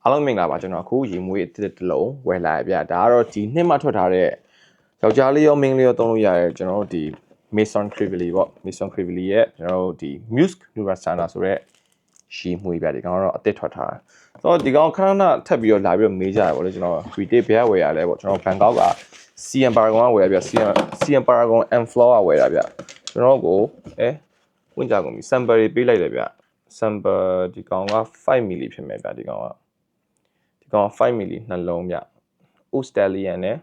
အားလုံးမင်္ဂလာပါကျွန်တော်အခုရေမွေးတစ်လုံးဝယ်လာရဗျဒါကတော့ဒီနှစ်မှထွက်ထားတဲ့ယောက်ျားလေးရောမိန်းကလေးရောသုံးလို့ရတယ်ကျွန်တော်တို့ဒီ Maison Crively ပေါ့ Maison Crively ရဲ့ကျွန်တော်တို့ဒီ Musk Nurasana ဆိုတဲ့ရှီမွေးဗျဒီကောင်ကတော့အသစ်ထွက်ထားတာဆိုတော့ဒီကောင်ခဏခဏထပ်ပြီးတော့လာပြီးတော့မေးကြရပေါ့လေကျွန်တော် retail ဘယ်ကဝယ်ရလဲပေါ့ကျွန်တော်ဘန်ကောက်က CM Paragon ကဝယ်ရဗျ CM Paragon and Floor ကဝယ်ရဗျကျွန်တော်ကိုဝင်ကြကုန်ပြီ sample တွေပေးလိုက်တယ်ဗျ sample ဒီကောင်က5 ml ဖြစ်မယ်ဗျဒီကောင်က5 ml နှလုံးဗျ Australian နဲ့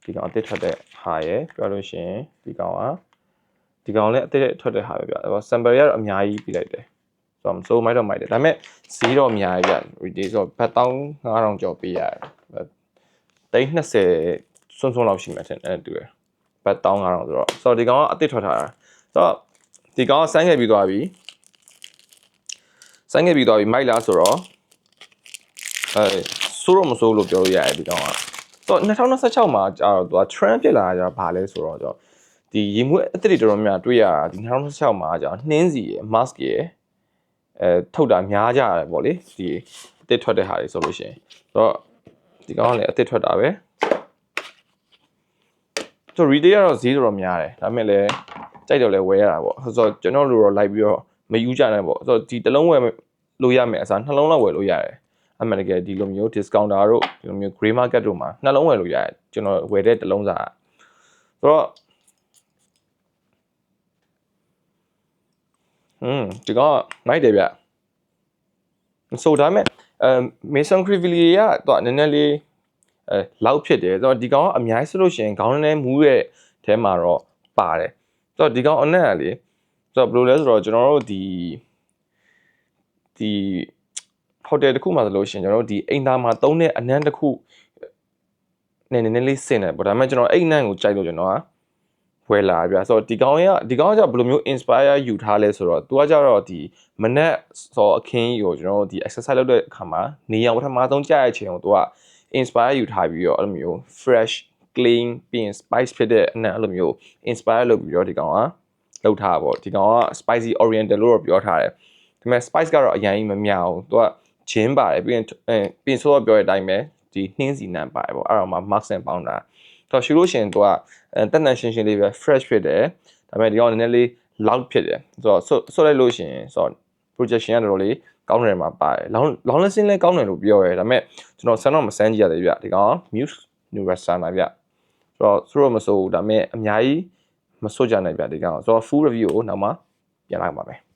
ဒီကောင်အသစ်ထွက်တဲ့ဟာရယ်ပြောလို့ရှိရင်ဒီကောင်လည်းအသစ်ထွက်တဲ့ဟာပဲဗျအဲ့တော့ sample ရတော့အများကြီးပြလိုက်တယ်ဆိုတော့မစိုးမိုက်တော့မိုက်တယ်ဒါပေမဲ့ဈေးတော့အများကြီးဗျ retail ဆိုတော့ဘတ်1500ကျော်ပေးရတယ်320စွန်းစွန်းလောက်ရှိမှထင်တယ်တူတယ်ဘတ်1500ဆိုတော့ဒီကောင်ကအသစ်ထွက်ထားတာဆိုတော့ဒီကောင်ကဆိုင်းခဲ့ပြီးသွားပြီမိုက်လားဆိုတော့ဆိုးတော့မဆိုးလို့ပြောလို့ရတယ်ဒီကောင်ကဆိုတော့2026မှာကျတော့သူက trend ဖြစ်လာတာကျတော့ဘာလဲဆိုတော့ဒီရေမွေးအသစ်တွေတော်တော်များတွေ့ရတာဒီ2026မှာကျတော့နှင်းစီရယ် mask ရယ်ထုတ်တာများကြရတယ်ပေါ့လေဒီအသစ်ထွက်တဲ့ဟာတွေဆိုလို့ရှိရင်ဆိုတော့ဒီကောင်ကလည်းအသစ်ထွက်တာပဲဆိုတော့ retail ကတော့ဈေးတော်များတယ်ဒါပေမဲ့လည်းကြိုက်တော့လည်းဝယ်ရတာပေါ့ဆိုတော့ကျွန်တော်တို့တော့လိုက်ပြီးတော့မယူကြနိုင်ပေါ့ဆိုတော့ဒီတစ်လုံးဝယ်လို့ရမယ်အစားနှလုံးလောက်ဝယ်လို့ရတယ်အမှန်တကယ်ဒီလိုမျိုး discounter တို့ဒီလိုမျိုး grey market တို့မှာနှလုံးဝယ်လို့ရတယ်ကျွန်တော်ဝယ်တဲ့တစ်လုံးစားဆိုတော့ဒီကမိုက်တယ်ဗျဆိုဒါမဲ့Maison Crively ကသူကနည်းနည်းလေးလောက်ဖြစ်တယ်ဆိုတော့ဒီကောင်ကအများကြီးဆိုလို့ရှိရင်ခေါင်းနဲ့မူးရဲ့အဲမှာတော့ပါတယ်ဆိုတော့ဒီကောင်အနက်ကလေဆိုတော့ဘယ်လိုလဲဆိုတော့ကျွန်တော်တို့ဒီဟိုတယ်တစ်ခုမှာဆိုလို့ရှိရင်ကျွန်တော်တို့ဒီအိမ်သားမှာသုံးတဲ့အနံ့တစ်ခုနည်းနည်းလေးစင်တယ်ပေါ့ဒါပေမဲ့ကျွန်တော်အိမ်နံ့ကိုကြိုက်လို့ကျွန်တော်ကဝယ်လာပြဆိုတော့ဒီကောင်ကကျဘယ်လိုမျိုး inspire ယူထားလဲဆိုတော့သူကကျတော့ဒီမနက်စောအခင်းကြီးကိုကျွန်တော်တို့ဒီ exercise လုပ်တဲ့အခါမှာနေရောင်ပထမဆုံးကြာတဲ့အချိန်ကိုသူက inspire ယူထားပြီးတော့အဲ့လိုမျိုး fresh clean ပြီးရင် spice ဖြစ်တဲ့အနံ့အဲ့လိုမျိုး inspire လုပ်ပြီးတော့ဒီကောင်ကလုပ်ထားပါပေါ့ဒီကောင်က spicy oriental လို့တော့ပြောထားတယ်ဒါပေမဲ့ spice ကတော့အရင်ကြီးမမြောက်ဘူးသူကဂျင်းပါတယ်ပြီးရင်ဆိုတော့ပြောတဲ့အတိုင်းပဲဒီနှင်းစီနံပါတယ်ပေါ့အဲ့တော့မှ max နဲ့ပေါင်းတာတော့ရှိလို့ရှိရင်သူကတက်တန်ရှင်းလေးပဲ fresh ဖြစ်တယ်ဒါပေမဲ့ဒီကောင်နည်းနည်းလေး loud ဖြစ်တယ်ဆိုတော့ဆွလိုက်လို့ရှိရင်ဆိုတော့ projection ကတော်တော်လေးကောင်းတယ်မှာပါတယ်လောင်းလက်စင်းလည်းကောင်းတယ်လို့ပြောရဲဒါပေမဲ့ကျွန်တော်ဆန်းတော့မဆန်းကြည့်ရတယ်ဗျဒီကောင် Musk Nurasana ဗျဆိုတော့မစိုးဘူးဒါပေမဲ့အများကြီးမစိုးကြနိုင်ဗျဒီကောင်ဆိုတော့ full review ကိုနောက်မှပြန်လာမှာပဲ